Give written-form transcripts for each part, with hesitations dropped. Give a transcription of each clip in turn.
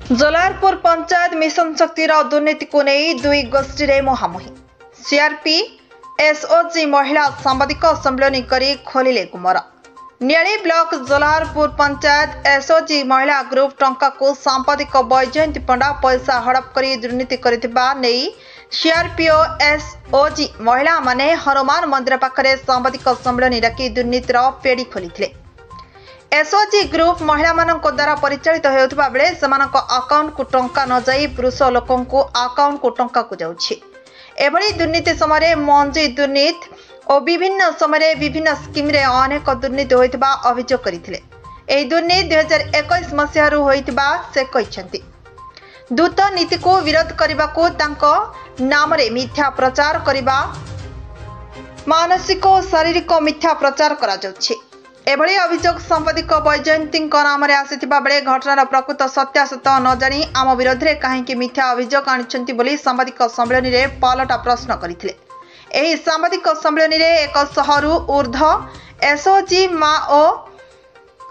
जलारपुर panchayat mission शक्तिर दुर्नीति को नहीं दुई गोष्ठी रे मुहांमुही सीआरपी एसओजी महिला सांबादिक सम्मेलन करी खोलिले गुमर नियाली ब्लॉक जलारपुर पंचायत एसओजी महिला ग्रुप टंका को सांबादिक बैजयंती पंडा पैसा हड़प करी दुर्नीति करिथिबा नहीं सीआरपीओ एसओजी महिला माने हनुमान मंदिर पाखरे सांबादिक सम्मेलन डाकी दुर्नीतिर पेड़ी खोलिथिले। एसओजी ग्रुप महिला मानक द्वारा परिचालित होउथिबा बेले सेमानक अकाउंट को टंका न जाई पुरुष लोकन को अकाउंट को टंका को जाउछि। एभली दुर्नीति समय मंजी दुर्नीति और विभिन्न समय विभिन्न स्कीम रे अनेक दुर्नीति होइथिबा अभियोग करिथिले। एही दुर्नीति 2021 मसिहारु होइथिबा से कहिसंती। दूत नीति को विरोध करबा को तांको नाम रे मिथ्या प्रचार करबा मानसिक और शारीरिक मिथ्या प्रचार करा जाउछि। एभली अभियोग संपादिक बैजयंती नाम आसीथिबा बेले घटनार प्रकृत सत्यासत्य न जानी आम विरोध में कहीं मिथ्या अभियोग आनिछंती बोली सांबादिक सम्मेलन में पलटा प्रश्न करथिले। एही सांबादिक सम्मेलन में 100 रु ऊर्ध्व एसओजी मा और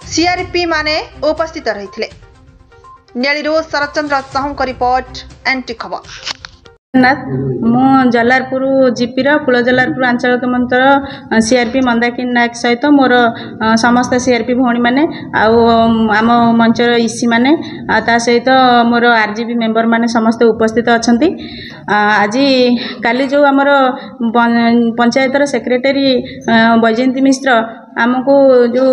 सीआरपी माने उपस्थित रहिथिले। नियालीरू शरतचंद्र साहू रिपोर्ट एनटी खबर। मु जलारपुर जीपीर कूल जलारपुर आंचलिक मंत्र सीआरपी मंदाकिनी नायक सहित मोर समस्त सीआरपी भौणी मैंने आम मंचर इसी मैंने ता सहित मोर आरजीबी मेंबर मैंने समस्ते उपस्थित अच्छा। आज काली जो आमर पंचायतर सेक्रेटरी बैजयंती मिश्र आमको जो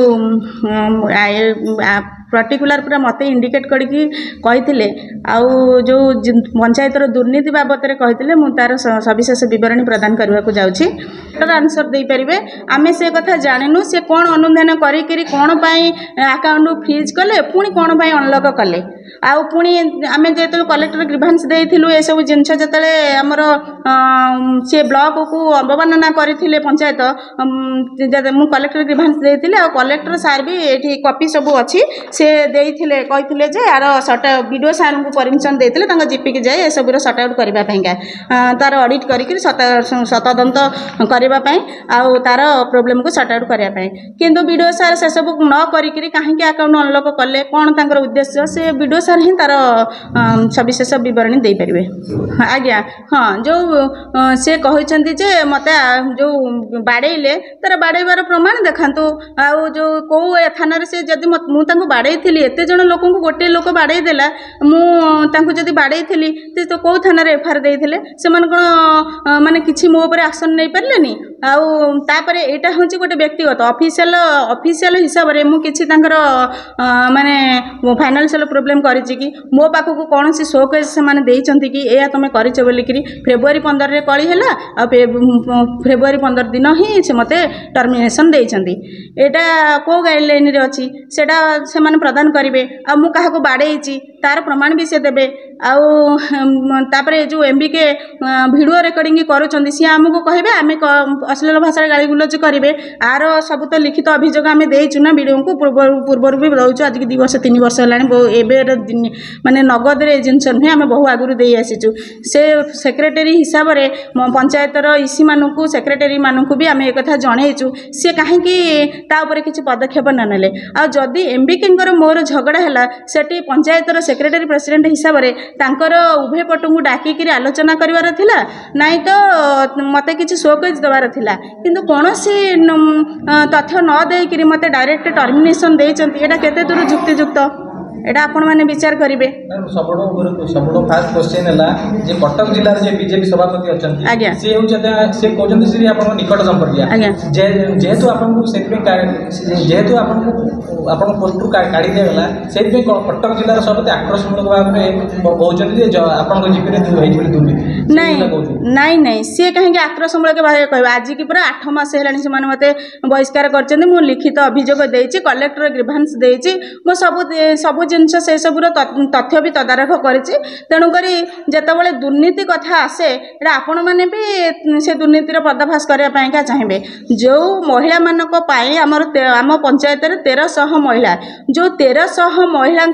पर्टिकुलर पूरा मत इंडिकेट करके कही आउ जो पंचायतर दुर्नीति बाबद में कही मु तार सविशेष बरणी प्रदान करने को जाऊँगी। आंसर दे पारे आम से कथा जानू से कौन अनुधान करी कौन अकाउंट फ्रीज कले पुणी कौन अनलक कले आउ पुणी आम जो कलेक्टर ग्रीभांस देलु ये सब जिन जो आमर सी ब्लॉक को अवमानना करते पंचायत मु कलेक्टर ग्रीभांस देती कलेक्टर सार भी ये कॉपी सब अच्छी से देइथिले कहिथिले जे यार सट वीडियो सार को परमिशन देइथिले तांगा जीपी के जाय ए सब रो सट आउट करबा पयगा तार ऑडिट करिक सतदंत करबा पय आ तार प्रॉब्लम को सट आउट करबा पय किंतु वीडियो सार से सब न करिक काहे के अकाउंट अनलॉक करले कोन तांकर उद्देश्य से वीडियो सार ही तार सविशेष विवरणी दे परिबे। आज्ञा हां जो से कहिसंती जे मते जो बाडेइले तार बाडेबार प्रमाण देखांतु आ जो को थाना रे से जदी मु तांको बाडे एत जन लोक गोटे लोक बाड़े देला मुझे बाड़े तो कौ थाना एफआईआर देते से कौन माने किसी मो पर एक्शन नहीं पारे आउे यहाँ हूँ गोटे व्यक्तिगत ऑफिशियल हिसाब से मुझे माने फाइनेंशियल प्रोब्लेम करी मो पाखक कौन सी शो केस से कि यह तुम कर फेब्रुआरी 15 कली है फेब्रुआरी 15 दिन ही से मत टर्मिनेशन देती यहाँ कौ गाइडलाइन अच्छी से प्रदान करेंगे आ मु क्या बाड़े तार प्रमाण भी से देवे आउे जो एमबीके वीडियो रिकॉर्डिंग करुँच सी आमको कहे आम अश्लील भाषा गाड़ी गुलज करेंगे आर सब तो लिखित अभियोग आम देचु ना वीडियो को पूर्वर भी दौचु आज 2 वर्ष 3 वर्ष है माने नगद जिनस नुहे आम बहु आगुरी दे आसीचु से सेक्रेटरी हिसाब से पंचायतर इसी मानू सेक्रेटरी मानू भी आम एक जनईचु सी कहीं किसी पदक्षेप न जदि एमबीके मोर झगड़ा है सेठी पंचायतर सेक्रेटरी प्रेसिडेंट हिसाब से तांकर उभय पटू डाकिक आलोचना करार थिला नाई तो मते किसी शोकेज देवार थिला किंतु कौन सी तथ्य न देकर मते डायरेक्ट टर्मिनेशन देइचंती एटा केते दूर युक्तियुक्त एटा आपण माने विचार करिवे। सबडो फास्ट क्वेश्चन हैला जे कटक जिल्ला रे बीजेपी सभापति अछंती से होचता से कोजंती श्री आपण निकट संपर्किया जेहेतु आपण को सेत पे जेहेतु आपण पोस्ट टू काढी देला सेत पे कटक जिल्ला रे सबते आक्रोशमूलक भाव में कहउचंती जे आपण को जीपी रे दू होई जली दुर्नीति नहीं नहीं से कहीं आक्रोशमूलक भाव कहबा आज की पूरा 8 मास हेलानी से माने मते बहिष्कार करचंती मु लिखित अभियोग देइची कलेक्टर ग्रीभांस देइची मो सब जिनस से सबूर तथ्य भी तदारख करिछि तेणुक जितेबाला दुर्नीति कथा आसे आपण मैंने भी से दुर्नीतिर पर्दाफाश करने चाहिए जो महिला मानक आम पंचायत 1300 महिला जो 1300 महिला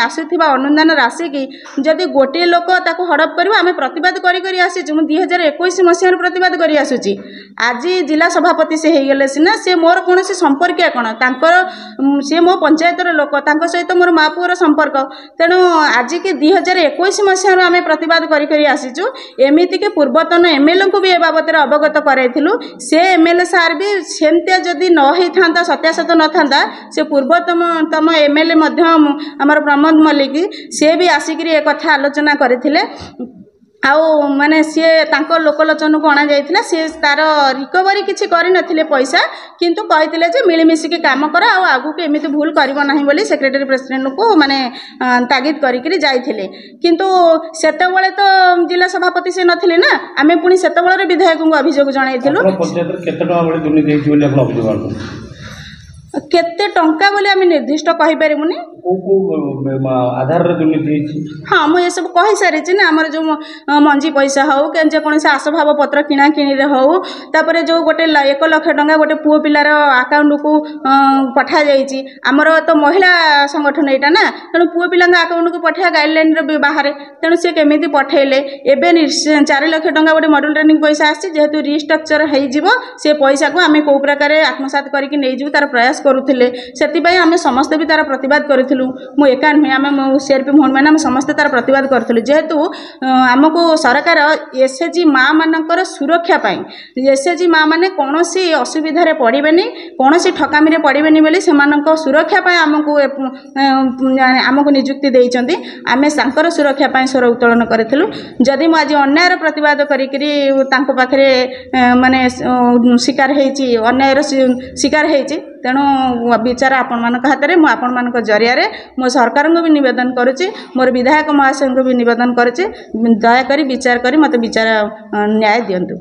आसुवा अनुदान राशि की जदि गोटे लोक हड़प कर आम प्रतिवाद करी आसीचु 2021 मसीह प्रतिवाद करी आसुची आज जिला सभापति से होगले सीना से मोर कौन संपर्किया कौन सी मो पंचायतर लोक सहित मोर माँ माँ पुअर संपर्क तेणु आज की 2021 मसीह आम प्रतिवाद करी आसीचु एमती के पूर्वतन एमएलए को भी ए बाबद अवगत कराइलु से एमएलए सार भी सेमतिया जदि न होता सत्यासत न था से पूर्वतम एमएलए आमर प्रमोद मल्लिक सी भी आसिक एक कथा आलोचना करथिले आउ माने सी लोकलोचन को अणा जाइथिला सी तार रिकवरी किछि करि नथिले पैसा किंतु कहिथिले जे मिलिमिशि के काम कर आगु के एमिति भूल करबो नाही बोली सेक्रेटरी प्रेसिडेंट को माने तागिद करिकरी जाइथिले किंतु सेतेबेले तो जिला सभापति से नथिले ना आमे पुनी सेतेबेले विधायक को अभियोग जणाइथिलु पंचायत केते टका बोली दुर्नीति हेछि बोली आपण अभियोग आनु केते टंका बोली आमे निर्दिष्ट कहि परिमुनी आधार दुर्नीति हाँ मुझे सब कही सारी ना आमर जो मंजी पैसा हो कि जेकोसी आसभाव पत्र किणा किणी हो तापर जो गोटे 1 लाख टंका गोटे पुओ पिलार अकाउंट को पठा जाइए आमर तो महिला संगठन यहाँ ना तेणु पुओ पिला अकाउंट को पठा गाइडलाइन बाहर तेणु सी केमी पठेले एवं 4 लाख टंका गोटे मॉडल ट्रेनिंग पैसा आसी जेहेतु रिस्ट्रक्चर से पैसा को आम कौ प्रकार आत्मसात करके तार प्रयास करुले से आम समस्ते भी तार प्रतिवाद करूँ मु एका नुहे आम सीआरपी भौणी मैंने समस्ते तार प्रतिवाद करूँ जेहेतु आमको सरकार एसएचजी माँ मानकर सुरक्षा एसएचजी माँ मैंने कौन सी असुविधा पड़े कौन सी ठकामी पड़े बोली से सुरक्षा आमको आमको निजुक्ति देइचंती आमे सांकर सुरक्षा स्वर उत्तोलन करूँ जदि मु आज अन्यायर प्रतिवाद करी पाखे माने शिकार होती अन्यायर शिकार होती तेणु विचार आपण मान हाथ में आपण मान जरिया मो सरकार को भी निवेदन करुच्ची मोर विधायक महाशय को भी निवेदन करुच्ची दयाकोरी विचार करी मत विचार न्याय दिंतु।